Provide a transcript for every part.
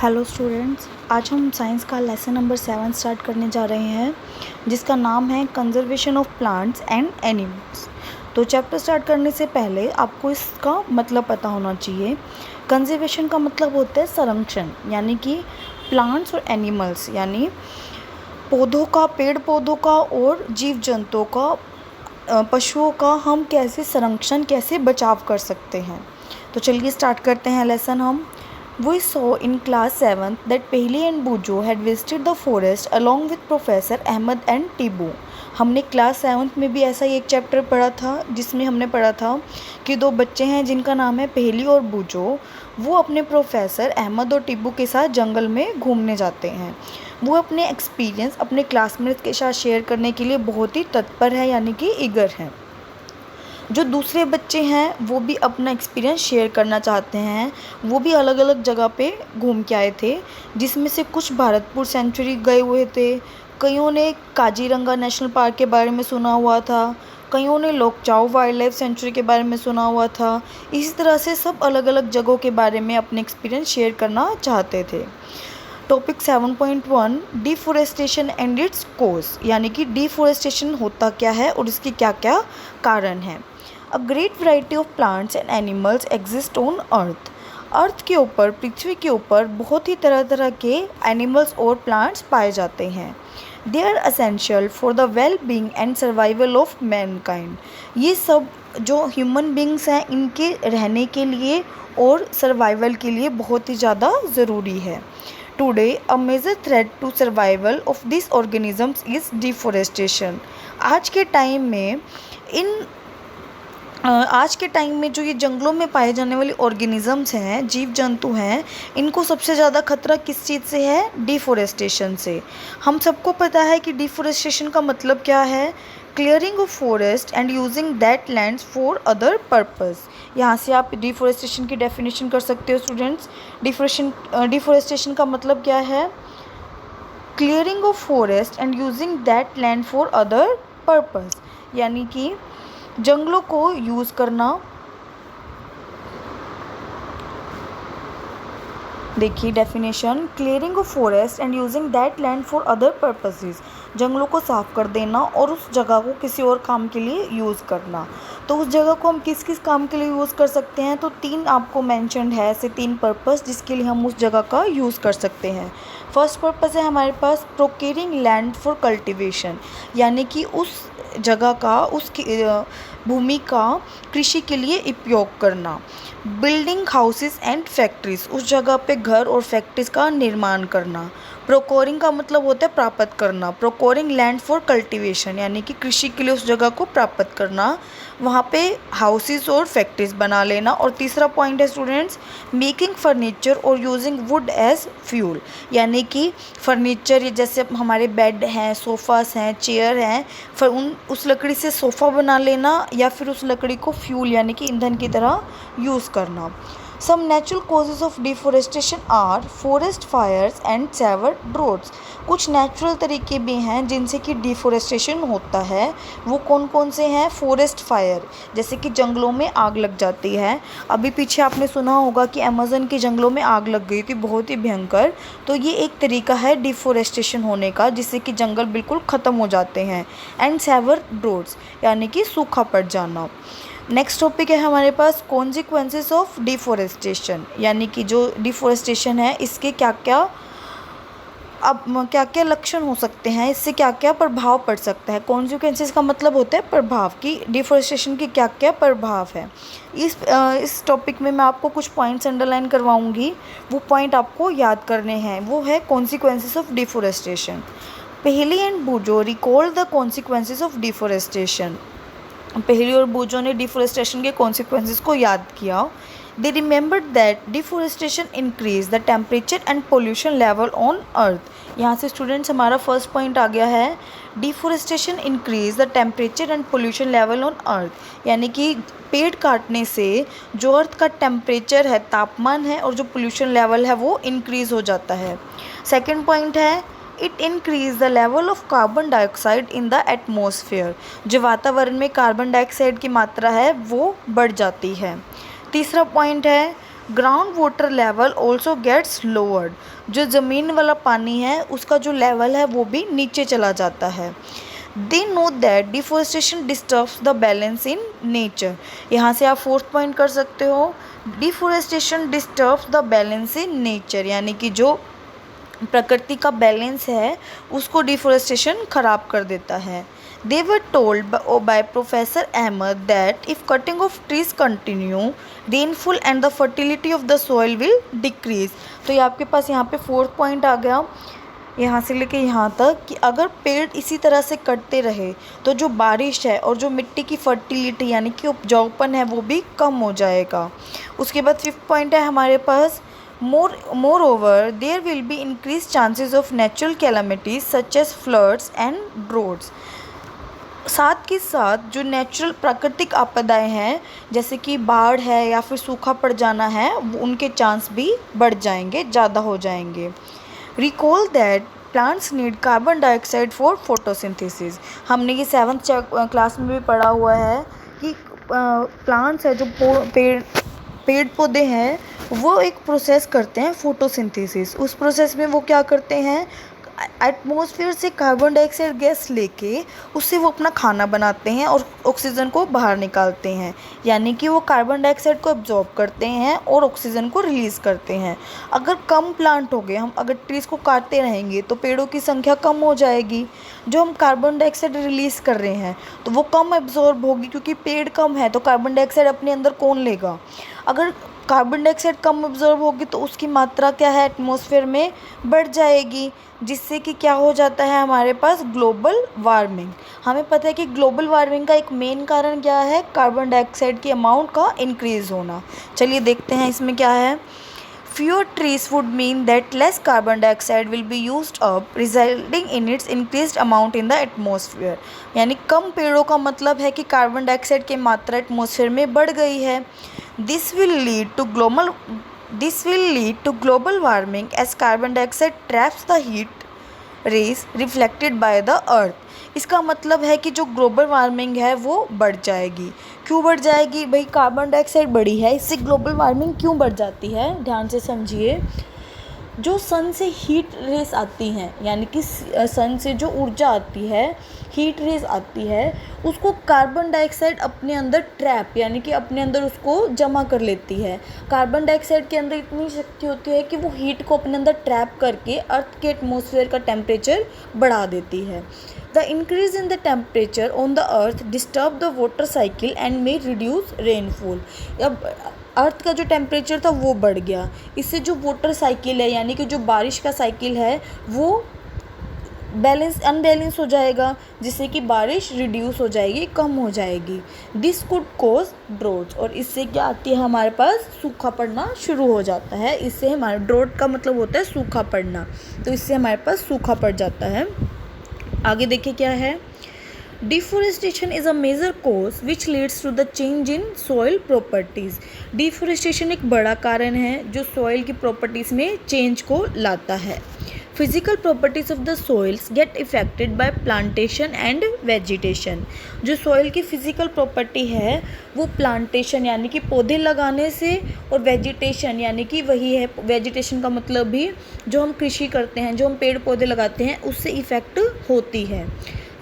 Hello students, आज हम science का लेसन नंबर 7 स्टार्ट करने जा रहे हैं जिसका नाम है conservation of plants and animals. तो चैप्टर स्टार्ट करने से पहले आपको इसका मतलब पता होना चाहिए। कंजर्वेशन का मतलब होता है संरक्षण, यानी कि प्लांट्स और एनिमल्स यानी पौधों का, पेड़ पौधों का और जीव जंतुओं का, पशुओं का हम कैसे संरक्षण, कैसे बचाव कर सकते हैं। तो चलिए स्टार्ट करते हैं लेसन हम। We saw in class 7th that Pehli and Bujo had visited the forest along with Professor Ahmed and Tibu। हमने क्लास 7th में भी ऐसा ही एक चैप्टर पढ़ा था जिसमें हमने पढ़ा था कि दो बच्चे हैं जिनका नाम है पहली और बूजो, वो अपने प्रोफेसर अहमद और टिब्बू के साथ जंगल में घूमने जाते हैं। वो अपने एक्सपीरियंस अपने क्लासमेट्स के साथ शेयर करने के लिए बहुत ही तत्पर है, यानी कि ईगर हैं। जो दूसरे बच्चे हैं वो भी अपना एक्सपीरियंस शेयर करना चाहते हैं। वो भी अलग अलग जगह पे घूम के आए थे, जिसमें से कुछ भारतपुर सेंचुरी गए हुए थे, कईयों ने काजीरंगा नेशनल पार्क के बारे में सुना हुआ था, कईयों ने लोकचाव वाइल्ड लाइफ सेंचुरी के बारे में सुना हुआ था। इसी तरह से सब अलग अलग जगहों के बारे में अपने एक्सपीरियंस शेयर करना चाहते थे। टॉपिक 7.1 डिफोरेस्टेशन एंड इट्स कोज, यानी कि डिफोरेस्टेशन होता क्या है और इसके क्या क्या कारण हैं। A great variety of plants and animals exist on earth. Earth के ऊपर, पृथ्वी के ऊपर बहुत ही तरह तरह के एनिमल्स और प्लांट्स पाए जाते हैं। They are essential for the well being and survival of mankind. ये सब जो ह्यूमन बींग्स हैं इनके रहने के लिए और सर्वाइवल के लिए बहुत ही ज़्यादा ज़रूरी है। Today a major threat to survival of this organisms is deforestation. आज के टाइम में जो ये जंगलों में पाए जाने वाले ऑर्गेनिजम्स हैं, जीव जंतु हैं, इनको सबसे ज़्यादा खतरा किस चीज़ से है? डिफोरेस्टेशन से। हम सबको पता है कि डिफोरेस्टेशन का मतलब क्या है? Clearing of forest and using that lands for other purpose. यहाँ से आप डिफोरेस्टेशन की डेफिनेशन कर सकते हो स्टूडेंट्स। डिफोरेस्टेशन का मतलब क्या है? Clearing of forest and using that land for other purpose, यानी कि जंगलों को यूज़ करना। देखिए definition, clearing of forest and using that land for other purposes, जंगलों को साफ़ कर देना और उस जगह को किसी और काम के लिए यूज़ करना। तो उस जगह को हम किस किस काम के लिए यूज़ कर सकते हैं? तो 3 आपको मैंशनड है, ऐसे 3 पर्पस जिसके लिए हम उस जगह का यूज़ कर सकते हैं। फर्स्ट पर्पस है हमारे पास प्रोक्योरिंग लैंड फॉर कल्टिवेशन, यानी कि उस जगह का, उस भूमि का कृषि के लिए उपयोग करना। बिल्डिंग हाउसेस एंड फैक्ट्रीज, उस जगह पे घर और फैक्ट्रीज का निर्माण करना। प्रोकोरिंग का मतलब होता है प्राप्त करना। प्रोकोरिंग लैंड फॉर कल्टीवेशन, यानी कि कृषि के लिए उस जगह को प्राप्त करना, वहाँ पे हाउसेस और फैक्ट्रीज बना लेना। और तीसरा पॉइंट है स्टूडेंट्स, मेकिंग फर्नीचर और यूजिंग वुड एज फ्यूल, यानी कि फर्नीचर जैसे हमारे बेड हैं, सोफ़ास हैं, चेयर हैं, उस लकड़ी से सोफ़ा बना लेना या फिर उस लकड़ी को फ्यूल यानी कि ईंधन की तरह यूज़ करना। Some natural causes of deforestation are forest fires and severe droughts. कुछ नेचुरल तरीके भी हैं जिनसे कि डिफोरेस्टेशन होता है। वो कौन कौन से हैं? फॉरेस्ट फायर, जैसे कि जंगलों में आग लग जाती है। अभी पीछे आपने सुना होगा कि अमेज़न के जंगलों में आग लग गई थी, बहुत ही भयंकर। तो ये एक तरीका है डिफोरेस्टेशन होने का, जिससे कि जंगल बिल्कुल ख़त्म हो जाते हैं। एंड सेवर ड्रॉट्स, यानी कि सूखा पड़ जाना। नेक्स्ट टॉपिक है हमारे पास कॉन्सिक्वेंसेस ऑफ डिफोरेस्टेशन, यानी कि जो डिफोरेस्टेशन है इसके क्या क्या लक्षण हो सकते हैं, इससे क्या क्या प्रभाव पड़ सकता है। कॉन्सिक्वेंसेस का मतलब होता है प्रभाव, कि डिफोरेस्टेशन के क्या क्या प्रभाव है। इस टॉपिक में मैं आपको कुछ पॉइंट्स अंडरलाइन करवाऊंगी, वो पॉइंट आपको याद करने हैं। वो है कॉन्सिक्वेंसेस ऑफ डिफोरेस्टेशन। पहली and बूजो recall the consequences of deforestation. पहली और बूजो ने डिफोरेस्टेशन के कॉन्सिक्वेंसेस को याद किया। They remembered that deforestation increase the temperature and pollution level on earth. यहाँ से स्टूडेंट्स हमारा फर्स्ट पॉइंट आ गया है, deforestation increase the temperature and pollution level on earth, यानी कि पेड़ काटने से जो अर्थ का टेम्परेचर है, तापमान है, और जो पोल्यूशन लेवल है वो इंक्रीज़ हो जाता है। सेकेंड पॉइंट है, it increase the level of carbon dioxide in the atmosphere. जो वातावरण में कार्बन डाइऑक्साइड की मात्रा है वो बढ़ जाती है। तीसरा पॉइंट है, ground water level also gets lowered, जो ज़मीन वाला पानी है उसका जो लेवल है वो भी नीचे चला जाता है। They know that deforestation disturbs the balance in nature. यहाँ से आप फोर्थ पॉइंट कर सकते हो, deforestation disturbs the balance in nature, यानी कि जो प्रकृति का बैलेंस है उसको डिफॉरेस्टेशन ख़राब कर देता है। They were told by Professor Ahmed that if cutting of trees continue, rainfall and the fertility of the soil will decrease। तो ये आपके पास यहाँ पे फोर्थ पॉइंट आ गया, यहाँ से लेके यहाँ तक कि अगर पेड़ इसी तरह से कटते रहे तो जो बारिश है और जो मिट्टी की फर्टिलिटी यानी कि उपजाऊपन है वो भी कम हो जाएगा। उसके बाद फिफ्थ पॉइंट है हमारे पास, moreover there will be increased chances of natural calamities such as floods and droughts। साथ के साथ जो नेचुरल प्राकृतिक आपदाएं हैं जैसे कि बाढ़ है या फिर सूखा पड़ जाना है वो उनके चांस भी बढ़ जाएंगे, ज़्यादा हो जाएंगे। Recall that plants need carbon dioxide for photosynthesis. हमने ये 7th क्लास में भी पढ़ा हुआ है कि प्लांट्स है जो पेड़ पौधे हैं वो एक प्रोसेस करते हैं फोटोसिंथेसिस। उस प्रोसेस में वो क्या करते हैं, एटमॉस्फेयर से कार्बन डाइऑक्साइड गैस लेके उससे वो अपना खाना बनाते हैं और ऑक्सीजन को बाहर निकालते हैं, यानी कि वो कार्बन डाइऑक्साइड को एब्जॉर्ब करते हैं और ऑक्सीजन को रिलीज़ करते हैं। अगर कम प्लांट हो गए, हम अगर ट्रीज़ को काटते रहेंगे तो पेड़ों की संख्या कम हो जाएगी, जो हम कार्बन डाइऑक्साइड रिलीज़ कर रहे हैं तो वो कम एब्जॉर्ब होगी, क्योंकि पेड़ कम है तो कार्बन डाइऑक्साइड अपने अंदर कौन लेगा। अगर कार्बन डाइऑक्साइड कम एब्जॉर्ब होगी तो उसकी मात्रा क्या है एटमॉस्फेयर में बढ़ जाएगी, जिससे कि क्या हो जाता है हमारे पास ग्लोबल वार्मिंग। हमें पता है कि ग्लोबल वार्मिंग का एक मेन कारण क्या है, कार्बन डाइऑक्साइड की अमाउंट का इंक्रीज़ होना। चलिए देखते हैं इसमें क्या है। Fewer trees would mean that less carbon dioxide will be used up, resulting in its increased amount in the atmosphere। यानी कम पेड़ों का मतलब है कि कार्बन डाइऑक्साइड की मात्रा एटमॉस्फेयर में बढ़ गई है। This will lead to global warming as carbon dioxide traps the heat rays reflected by the earth। इसका मतलब है कि जो ग्लोबल वार्मिंग है वो बढ़ जाएगी। क्यों बढ़ जाएगी भाई, कार्बन डाइऑक्साइड बढ़ी है, इससे ग्लोबल वार्मिंग क्यों बढ़ जाती है, ध्यान से समझिए। जो सन से हीट रेस आती हैं, यानी कि सन से जो ऊर्जा आती है, हीट रेस आती है, उसको कार्बन डाइऑक्साइड अपने अंदर ट्रैप यानी कि अपने अंदर उसको जमा कर लेती है। कार्बन डाइऑक्साइड के अंदर इतनी शक्ति होती है कि वो हीट को अपने अंदर ट्रैप करके अर्थ के एटमॉस्फेयर का टेम्परेचर बढ़ा देती है। The increase in the temperature on the earth disturb the water cycle and may reduce rainfall. अब अर्थ का जो टेम्परेचर था वो बढ़ गया, इससे जो वाटर साइकिल है यानी कि जो बारिश का साइकिल है वो अनबैलेंस हो जाएगा, जिससे कि बारिश रिड्यूस हो जाएगी, कम हो जाएगी। दिस कुड कॉज ड्रॉट, और इससे क्या आती है हमारे पास सूखा पड़ना शुरू हो जाता है। इससे हमारे ड्रॉट का मतलब होता है सूखा पड़ना, तो इससे हमारे पास सूखा पड़ जाता है। आगे देखिए क्या है, deforestation is a major cause which leads to the change in soil properties. Deforestation एक बड़ा कारण है जो सॉइल की प्रॉपर्टीज़ में चेंज को लाता है। Physical properties of the soils get affected by plantation and vegetation. जो सॉइल की फिजिकल प्रॉपर्टी है वो प्लांटेशन यानी कि पौधे लगाने से, और वेजिटेशन यानी कि वही है, वेजिटेशन का मतलब भी जो हम कृषि करते हैं, जो हम पेड़ पौधे लगाते हैं, उससे इफ़ेक्ट होती है।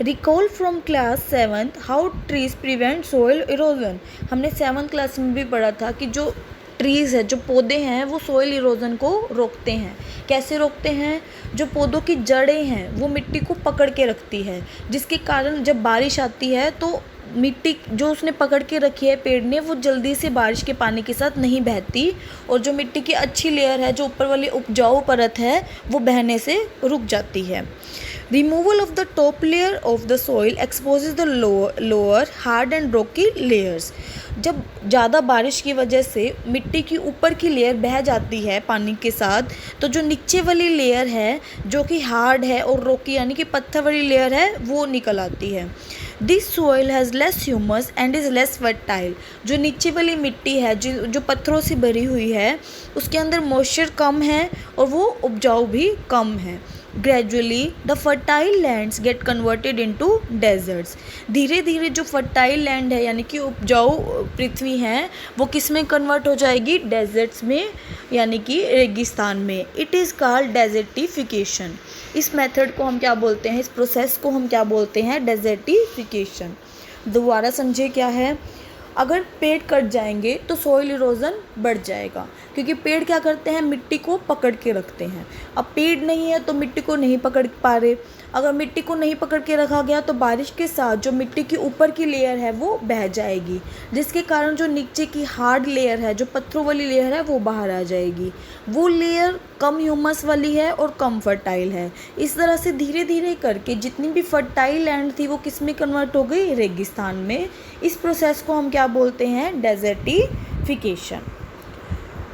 Recall from class 7th how trees prevent soil erosion. हमने 7th क्लास में भी पढ़ा था कि जो ट्रीज़ है, जो पौधे हैं, वो सॉइल इरोजन को रोकते हैं। कैसे रोकते हैं, जो पौधों की जड़ें हैं वो मिट्टी को पकड़ के रखती है, जिसके कारण जब बारिश आती है तो मिट्टी जो उसने पकड़ के रखी है पेड़ ने वो जल्दी से बारिश के पानी के साथ नहीं बहती, और जो मिट्टी की अच्छी लेयर है, जो ऊपर वाली उपजाऊ परत है, वो बहने से रुक जाती है। Removal of the top layer of the soil exposes the lower hard and Rocky layers. जब ज़्यादा बारिश की वजह से मिट्टी की ऊपर की लेयर बह जाती है पानी के साथ, तो जो नीचे वाली लेयर है जो कि हार्ड है और रॉकी यानी कि पत्थर वाली लेयर है वो निकल आती है। This soil has less humus and is less fertile. जो नीचे वाली मिट्टी है जो पत्थरों से भरी हुई है उसके अंदर मॉइस्चर कम है और वो उपजाऊ भी कम है। Gradually the fertile lands get converted into deserts. धीरे धीरे जो फर्टाइल लैंड है यानी कि उपजाऊ पृथ्वी है वो किस में कन्वर्ट हो जाएगी, डेजर्ट्स में यानी कि रेगिस्तान में। It is called desertification. इस मेथड को हम क्या बोलते हैं, इस प्रोसेस को हम क्या बोलते हैं, डेजर्टिफिकेशन। दोबारा समझे क्या है, अगर पेड़ कट जाएंगे तो सॉइल इरोजन बढ़ जाएगा, क्योंकि पेड़ क्या करते हैं, मिट्टी को पकड़ के रखते हैं। अब पेड़ नहीं है तो मिट्टी को नहीं पकड़ पा रहे। अगर मिट्टी को नहीं पकड़ के रखा गया तो बारिश के साथ जो मिट्टी की ऊपर की लेयर है वो बह जाएगी, जिसके कारण जो नीचे की हार्ड लेयर है, जो पत्थरों वाली लेयर है, वो बाहर आ जाएगी। वो लेयर कम ह्यूमस वाली है और कम फर्टाइल है। इस तरह से धीरे धीरे करके जितनी भी फर्टाइल लैंड थी वो किस में कन्वर्ट हो गई, रेगिस्तान में। इस प्रोसेस को हम क्या बोलते हैं, desertification.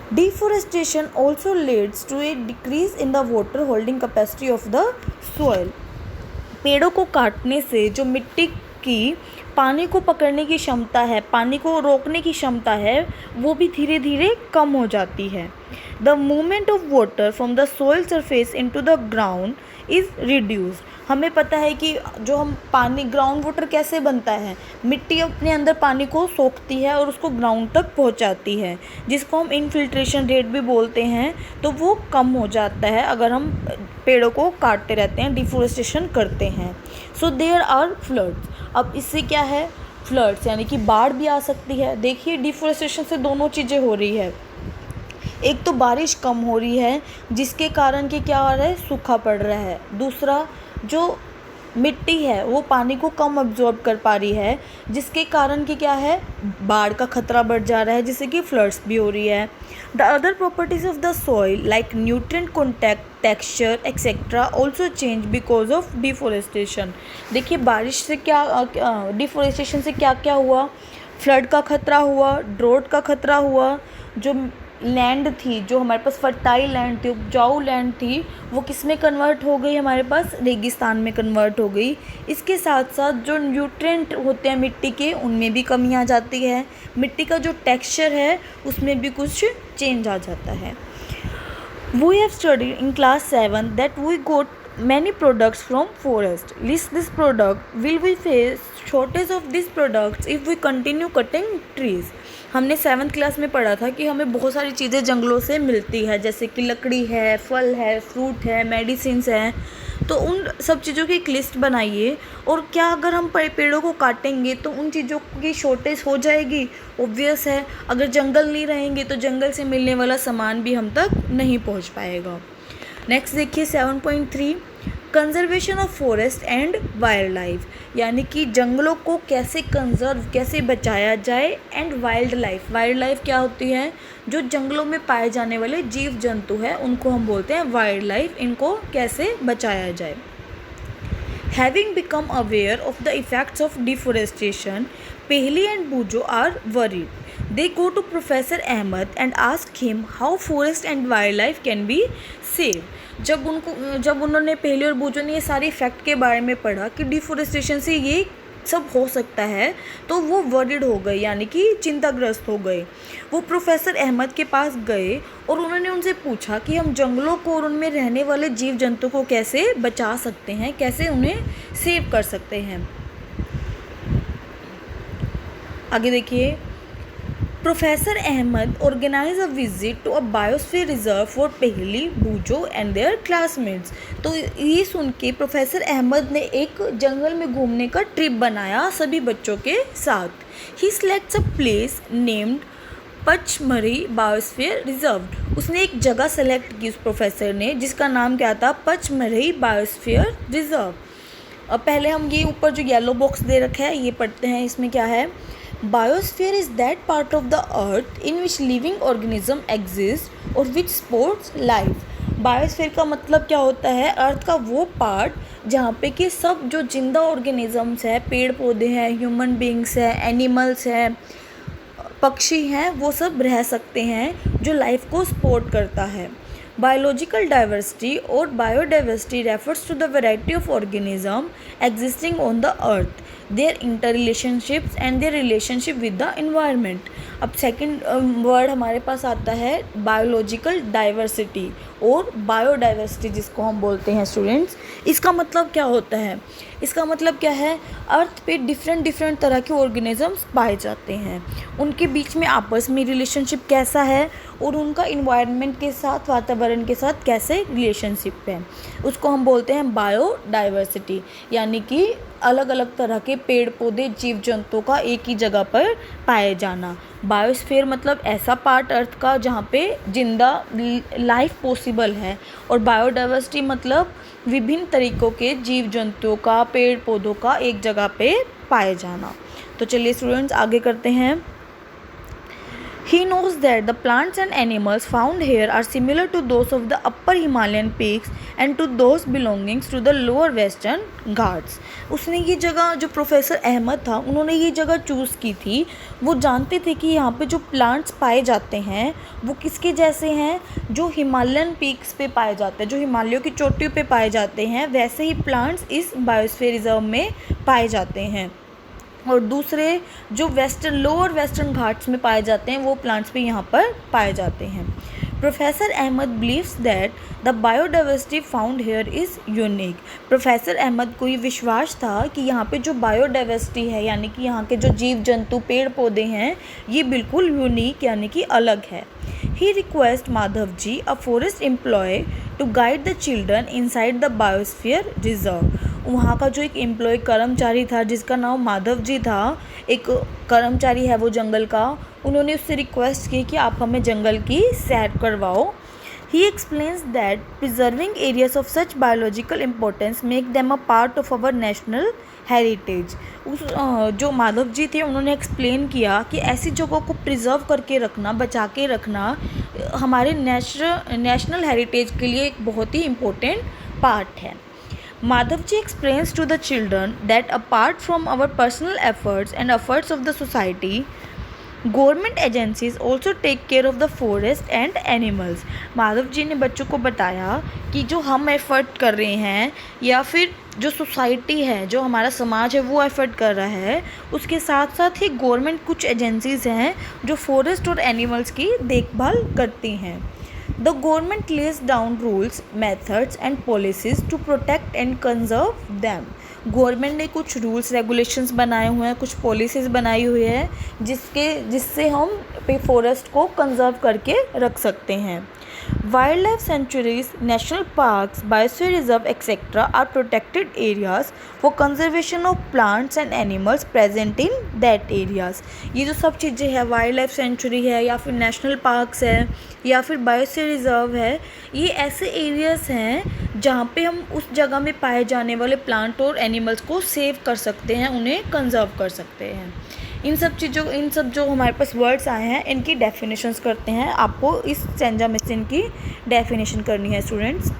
Deforestation also leads to a decrease in the water holding capacity of the soil. पेड़ों को काटने से जो मिट्टी की पानी को पकड़ने की क्षमता है, पानी को रोकने की क्षमता है, वो भी धीरे धीरे कम हो जाती है। The movement of water from the soil surface into the ground is reduced. हमें पता है कि जो हम पानी, ग्राउंड वाटर कैसे बनता है, मिट्टी अपने अंदर पानी को सोखती है और उसको ग्राउंड तक पहुंचाती है, जिसको हम इनफिल्ट्रेशन रेट भी बोलते हैं। तो वो कम हो जाता है अगर हम पेड़ों को काटते रहते हैं, डिफोरेस्टेशन करते हैं। So there are floods. अब इससे क्या है, फ्लड्स यानी कि बाढ़ भी आ सकती है। देखिए डिफोरेस्टेशन से दोनों चीज़ें हो रही है। एक तो बारिश कम हो रही है जिसके कारण कि क्या हो रहा है, सूखा पड़ रहा है। दूसरा जो मिट्टी है वो पानी को कम अब्जॉर्ब कर पा रही है, जिसके कारण कि क्या है, बाढ़ का खतरा बढ़ जा रहा है, जिससे कि फ्लड्स भी हो रही है। The other properties of the soil like nutrient contact, texture etcetera also change because of deforestation. देखिए बारिश से क्या, डिफोरेस्टेशन से क्या क्या हुआ, फ्लड का खतरा हुआ, ड्रोट का खतरा हुआ। जो लैंड थी, जो हमारे पास फर्टाइल लैंड थी, उपजाऊ लैंड थी, वो किस में कन्वर्ट हो गई, हमारे पास रेगिस्तान में कन्वर्ट हो गई। इसके साथ साथ जो न्यूट्रिएंट होते हैं मिट्टी के, उनमें भी कमी आ जाती है। मिट्टी का जो टेक्सचर है उसमें भी कुछ चेंज आ जाता है। We have studied in class 7 that we got many products from forest. List this product. Will we face shortage of these products if we continue cutting trees? हमने 7th क्लास में पढ़ा था कि हमें बहुत सारी चीज़ें जंगलों से मिलती है, जैसे कि लकड़ी है, फल है, फ्रूट है, मेडिसिन्स हैं। तो उन सब चीज़ों की एक लिस्ट बनाइए, और क्या अगर हम पेड़ों को काटेंगे तो उन चीज़ों की शॉर्टेज हो जाएगी। ऑब्वियस है, अगर जंगल नहीं रहेंगे तो जंगल से मिलने वाला सामान भी हम तक नहीं पहुंच पाएगा। नेक्स्ट देखिए 7.3, conservation of forest and wild life, यानी कि जंगलों को कैसे कंजर्व, कैसे बचाया जाए, and wild life. Wild life क्या होती है, जो जंगलों में पाए जाने वाले जीव जंतु हैं उनको हम बोलते हैं वाइल्ड लाइफ। इनको कैसे बचाया जाए। Having become aware of the effects of deforestation, Pehli and Bujo are worried. They go to Professor Ahmed and ask him how forest and wildlife can be saved. जब उन्होंने पहली और बूजो ने ये सारे इफ़ेक्ट के बारे में पढ़ा कि डिफोरेस्टेशन से ये सब हो सकता है, तो वो वरीड हो गए, यानी कि चिंताग्रस्त हो गए। वो प्रोफेसर अहमद के पास गए और उन्होंने उनसे पूछा कि हम जंगलों को और उनमें रहने वाले जीव जंतु को कैसे बचा सकते हैं, कैसे उन्हें सेव कर सकते हैं। आगे देखिए, Professor Ahmad organise a visit to a biosphere reserve for Paheli, Boojho and there classmates. तो ये सुन के प्रोफेसर अहमद ने एक जंगल में घूमने का ट्रिप बनाया सभी बच्चों के साथ। He selects a place named Pachmarhi biosphere reserve. उसने एक जगह सेलेक्ट की उस प्रोफेसर ने, जिसका नाम क्या था, पचमढ़ी बायोस्फीयर रिजर्व। अब पहले हम ये ऊपर जो येलो बॉक्स दे रखा है ये पढ़ते हैं। इसमें क्या है, biosphere is that part of the earth in which living organism exist और विच सपोर्ट्स लाइफ। बायोस्फीयर का मतलब क्या होता है, अर्थ का वो पार्ट जहाँ पे कि सब जो जिंदा ऑर्गेनिजम्स है, पेड़ पौधे हैं, ह्यूमन बींग्स हैं, एनिमल्स हैं, पक्षी हैं, वो सब रह सकते हैं, जो लाइफ को सपोर्ट करता है। बायोलॉजिकल डाइवर्सिटी और biodiversity refers to the variety of organism existing on the earth. Their inter relationships and their relationship with the environment. अब सेकंड वर्ड हमारे पास आता है बायोलॉजिकल डाइवर्सिटी और बायोडाइवर्सिटी, जिसको हम बोलते हैं स्टूडेंट्स। इसका मतलब क्या होता है? इसका मतलब क्या है? अर्थ पे डिफरेंट तरह के ऑर्गेनिजम्स पाए जाते हैं, उनके बीच में आपस में रिलेशनशिप कैसा है और उनका इन्वायरमेंट के साथ, वातावरण के साथ कैसे रिलेशनशिप है, उसको हम बोलते हैं बायोडाइवर्सिटी। यानी कि अलग अलग तरह के पेड़ पौधे, जीव जंतुओं का एक ही जगह पर पाए जाना। बायोस्फीयर मतलब ऐसा पार्ट अर्थ का जहाँ पे जिंदा लाइफ पॉसिबल है, और बायोडाइवर्सिटी मतलब विभिन्न तरीकों के जीव जंतुओं का, पेड़ पौधों का एक जगह पे पाए जाना। तो चलिए स्टूडेंट्स आगे करते हैं। He knows that the plants and animals found here are similar to those of the upper Himalayan peaks and to those belonging to the lower western Ghats। उसने ये जगह, जो प्रोफेसर अहमद था, उन्होंने ये जगह चूज़ की थी। वो जानते थे कि यहाँ पे जो प्लांट्स पाए जाते हैं वो किसके जैसे हैं, जो हिमालयन पीक्स पे पाए जाते हैं, जो हिमालयों की चोटियों पे पाए जाते हैं, वैसे ही प्लांट्स इस बायोस्फीयर रिजर्व में पाए जाते हैं। और दूसरे जो लोअर वेस्टर्न घाट्स में पाए जाते हैं वो प्लांट्स भी यहाँ पर पाए जाते हैं। Professor Ahmad believes that the biodiversity found here is unique. Professor Ahmad को ये विश्वास था कि यहाँ पे जो बायोडाइवर्सिटी है, यानी कि यहाँ के जो जीव जंतु, पेड़ पौधे हैं, ये बिल्कुल यूनिक यानी कि अलग है। He request Madhav ji, a forest employ, to guide the children inside the biosphere reserve. वहाँ का जो एक एम्प्लॉय कर्मचारी था जिसका नाम माधव जी था, एक कर्मचारी है वो जंगल का, उन्होंने उससे रिक्वेस्ट की कि आप हमें जंगल की सैर करवाओ। He explains that preserving areas of such biological importance make them a part of our national heritage. उस जो माधव जी थे उन्होंने एक्सप्लेन किया कि ऐसी जगहों को प्रिजर्व करके रखना, बचा के रखना हमारे नेशनल हेरिटेज के लिए एक बहुत ही इम्पोर्टेंट पार्ट है। Madhavji explains to the children that apart from our personal efforts and efforts of the society, government agencies also take care of the forest and animals. Madhav ji ने बच्चों को बताया कि जो हम एफर्ट कर रहे हैं या फिर जो सोसाइटी है, जो हमारा समाज है, वो एफर्ट कर रहा है, उसके साथ साथ ही गवर्नमेंट कुछ एजेंसीज़ हैं जो फॉरेस्ट और एनिमल्स की देखभाल करती हैं। The government lays down rules, methods and policies to protect and conserve them। Government ने कुछ रूल्स रेगुलेशंस बनाए हुए हैं, कुछ पॉलिसीज़ बनाई हुई है जिससे हम फॉरेस्ट को कंजर्व करके रख सकते हैं। Wild life sanctuaries, national parks, biosphere reserve etcetera are protected areas for conservation of plants and animals present in that areas. ये जो सब चीज़ें हैं, वाइल्ड लाइफ सेंचुरी है या फिर नेशनल पार्क्स है या फिर बायोस्फीयर रिजर्व है, ये ऐसे एरियाज़ हैं जहाँ पे हम उस जगह में पाए जाने वाले प्लांट और एनिमल्स को सेव कर सकते हैं, उन्हें कंजर्व कर सकते हैं। इन सब जो हमारे पास वर्ड्स आए हैं इनकी डेफिनेशंस करते हैं। आपको इस सेंजा मिसिन की डेफिनेशन करनी है students.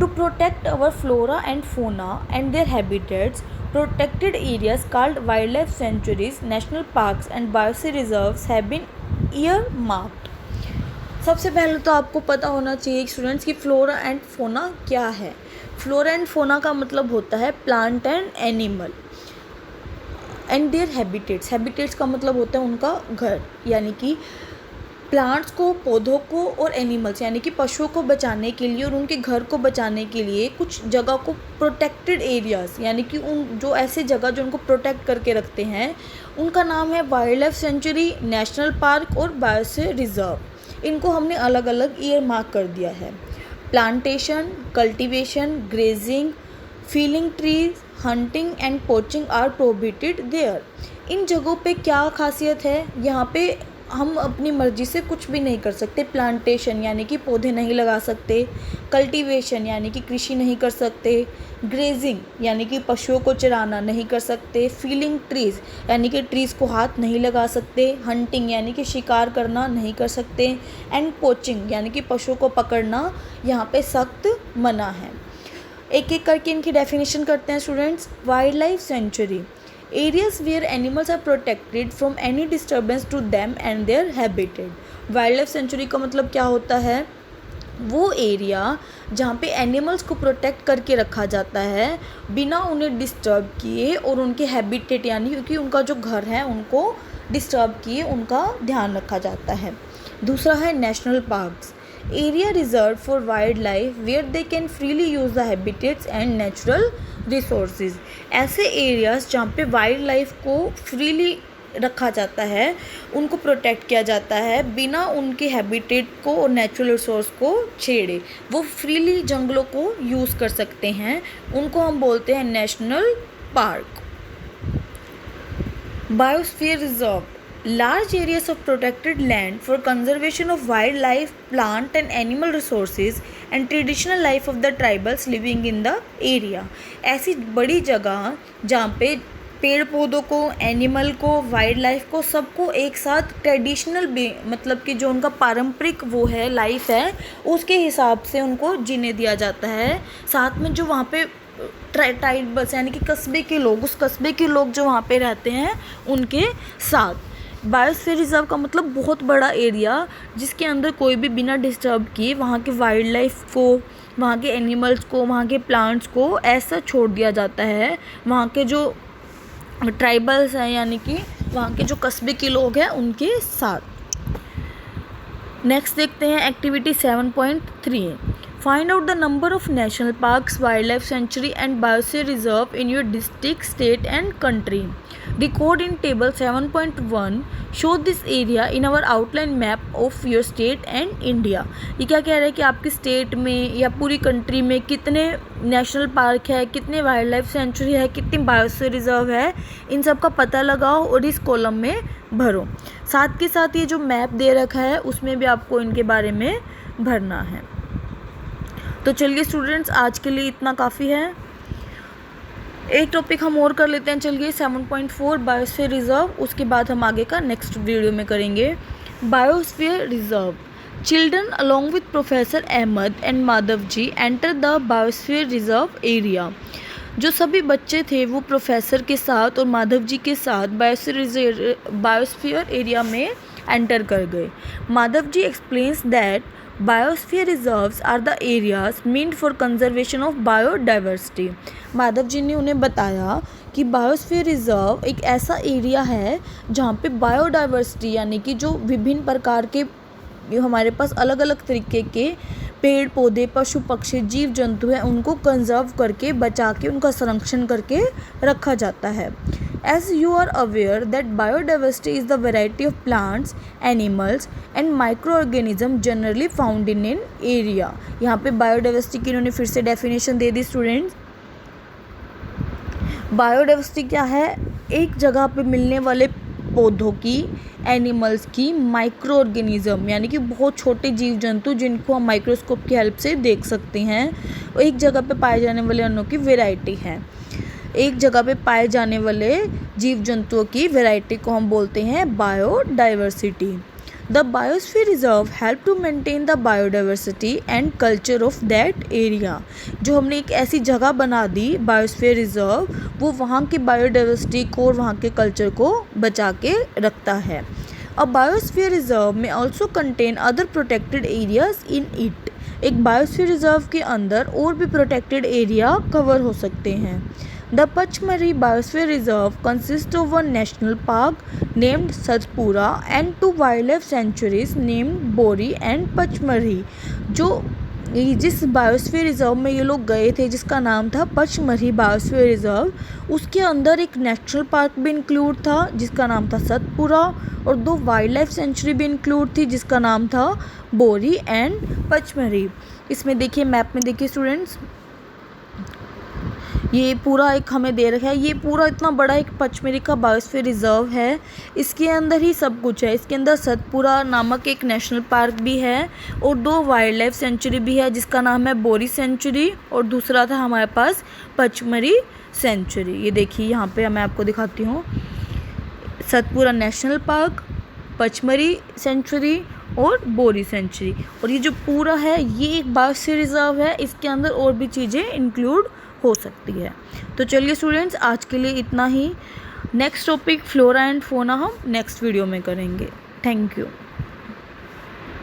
To protect our flora and fauna and their habitats, protected areas called wild life sanctuaries, national parks and biosphere reserves have been earmarked. सबसे पहले तो आपको पता होना चाहिए स्टूडेंट्स कि फ्लोरा एंड फोना क्या है। फ्लोरा एंड फोना का मतलब होता है plant and animal, and their habitats. Habitats का मतलब होता है उनका घर, यानी कि प्लांट्स को, पौधों को और एनिमल्स यानी कि पशुओं को बचाने के लिए और उनके घर को बचाने के लिए कुछ जगह को प्रोटेक्टेड एरियाज़, यानी कि उन जो ऐसे जगह जो उनको प्रोटेक्ट करके रखते हैं, उनका नाम है wild life sanctuary, national park और बायोस्फीयर रिजर्व। इनको हमने अलग अलग ईयर मार्क कर दिया है। Plantation, cultivation, grazing, felling trees, hunting and poaching are prohibited there. इन जगहों पे क्या खासियत है, यहाँ पे हम अपनी मर्ज़ी से कुछ भी नहीं कर सकते। प्लांटेशन यानी कि पौधे नहीं लगा सकते, कल्टीवेशन यानी कि कृषि नहीं कर सकते, ग्रेजिंग यानी कि पशुओं को चराना नहीं कर सकते, फीलिंग ट्रीज़ यानी कि ट्रीज़ को हाथ नहीं लगा सकते, हंटिंग यानी कि शिकार करना नहीं कर सकते, एंड पोचिंग यानी कि पशुओं को पकड़ना यहाँ पे सख्त मना है। एक एक करके इनकी डेफिनेशन करते हैं students. Wild life sanctuary, areas where animals are protected from any disturbance to them and their habitat. Wild life sanctuary का मतलब क्या होता है? वो एरिया जहाँ पे एनिमल्स को प्रोटेक्ट करके रखा जाता है बिना उन्हें डिस्टर्ब किए, और उनके हैबिटेट यानी क्योंकि उनका जो घर है उनको डिस्टर्ब किए उनका ध्यान रखा जाता है। दूसरा है national parks, area reserve for wild life where they can freely use the habitats and natural resources. ऐसे एरियाज जहाँ पे वाइल्ड लाइफ को फ्रीली रखा जाता है, उनको प्रोटेक्ट किया जाता है बिना उनके हैबिटेट को और नेचुरल रिसोर्स को छेड़े, वो फ्रीली जंगलों को यूज़ कर सकते हैं, उनको हम बोलते हैं national park. Biosphere reserve, large areas of protected land for conservation of wildlife, plant and animal resources and traditional life of the tribals living in the area। ऐसी बड़ी जगह जहाँ पे पेड़ पौधों को, एनिमल को, वाइल्ड लाइफ को, सबको एक साथ ट्रेडिशनल मतलब कि जो उनका पारंपरिक वो है लाइफ है उसके हिसाब से उनको जीने दिया जाता है। साथ में जो वहाँ पे ट्राइबल्स यानी कि कस्बे के लोग, उस कस्बे के लोग जो वहाँ पे रहते हैं उनके साथ। बायोस्फीयर रिजर्व का मतलब बहुत बड़ा एरिया जिसके अंदर कोई भी बिना डिस्टर्ब किए वहाँ के वाइल्ड लाइफ को, वहाँ के एनिमल्स को, वहाँ के प्लांट्स को ऐसा छोड़ दिया जाता है, वहाँ के जो ट्राइबल्स हैं यानी कि वहाँ के जो कस्बे के लोग हैं उनके साथ। नेक्स्ट देखते हैं activity 7.3, find out the number of national parks, wild life sanctuary and biosphere reserve in your district, state and country. Record in table 7.1, show this area in our outline map of your state and India। ये क्या कह रहा है कि आपकी state में या पूरी कंट्री में कितने नेशनल पार्क है, कितने वाइल्ड लाइफ सेंचुरी है, कितनी बायोस्फीयर रिजर्व है, इन सब का पता लगाओ और इस कॉलम में भरो। साथ के साथ ये जो मैप दे रखा है उसमें भी आपको इनके बारे में भरना है। तो चलिए स्टूडेंट्स, आज के लिए इतना काफ़ी है। एक टॉपिक हम और कर लेते हैं, चलिए 7.4 बायोस्फीयर रिजर्व, उसके बाद हम आगे का नेक्स्ट वीडियो में करेंगे। Biosphere reserve, children along with Professor Ahmad and Madhav ji enter the biosphere reserve area. जो सभी बच्चे थे वो प्रोफेसर के साथ और माधव जी के साथ बायोस्फीयर एरिया में एंटर कर गए। Madhav ji explains that biosphere reserves are the areas meant for conservation of biodiversity. Madhav ji ने उन्हें बताया कि बायोस्फीयर रिजर्व एक ऐसा एरिया है जहाँ पे बायोडाइवर्सिटी यानी कि जो विभिन्न प्रकार के हमारे पास अलग अलग तरीके के पेड़ पौधे, पशु पक्षी, जीव जंतु हैं उनको कंजर्व करके, बचा के, उनका संरक्षण करके रखा जाता है। As you are aware that biodiversity is the variety of plants, animals and microorganisms generally found in an area। यहाँ पे बायोडाइवर्सिटी की इन्होंने फिर से definition they the students. Biodiversity क्या है? एक जगह पे मिलने वाले पौधों की, एनिमल्स की, माइक्रो ऑर्गेनिज्म यानी कि बहुत छोटे जीव जंतु जिनको हम माइक्रोस्कोप की हेल्प से देख सकते हैं, एक जगह पे पाए जाने वाले अन्नों की वैरायटी है। एक जगह पे पाए जाने वाले जीव जंतुओं की वैरायटी को हम बोलते हैं biodiversity. The biosphere reserve help to maintain the biodiversity and culture of that area. जो हमने एक ऐसी जगह बना दी बायोस्फीयर रिजर्व, वो वहाँ की बायोडाइवर्सिटी को और वहाँ के कल्चर को बचा के रखता है। अ बायोस्फीयर रिजर्व में also contain other protected areas in it. एक बायोस्फीयर रिजर्व के अंदर और भी प्रोटेक्टेड एरिया कवर हो सकते हैं। The Pachmari Biosphere Reserve consists of one national park named Satpura and two wildlife sanctuaries named Bori and Pachmari। जो जिस बायोस्फीयर रिजर्व में ये लोग गए थे जिसका नाम था पचमढ़ी बायोस्फीयर रिजर्व, उसके अंदर एक नेशनल पार्क भी इंक्लूड था जिसका नाम था सतपुरा, और दो वाइल्ड लाइफ सेंचुरी भी इंक्लूड थी जिसका नाम था बोरी एंड पचमढ़ी। इसमें देखिए मैप में देखिए स्टूडेंट्स, ये पूरा एक हमें दे रखा है, ये पूरा इतना बड़ा एक पचमढ़ी का बायोस्फीयर रिजर्व है। इसके अंदर ही सब कुछ है। इसके अंदर सतपुरा नामक एक नेशनल पार्क भी है और दो वाइल्ड लाइफ सेंचुरी भी है जिसका नाम है बोरी सेंचुरी, और दूसरा था हमारे पास पचमढ़ी सेंचुरी। ये देखिए यहाँ पे मैं आपको दिखाती हूँ, Satpura national park, Pachmarhi sanctuary और बोरी सेंचुरी। और ये जो पूरा है ये एक बायोस्फीयर रिजर्व है, इसके अंदर और भी चीज़ें इंक्लूड हो सकती है। तो चलिए स्टूडेंट्स, आज के लिए इतना ही। Next topic flora and fauna हम नेक्स्ट वीडियो में करेंगे। Thank you.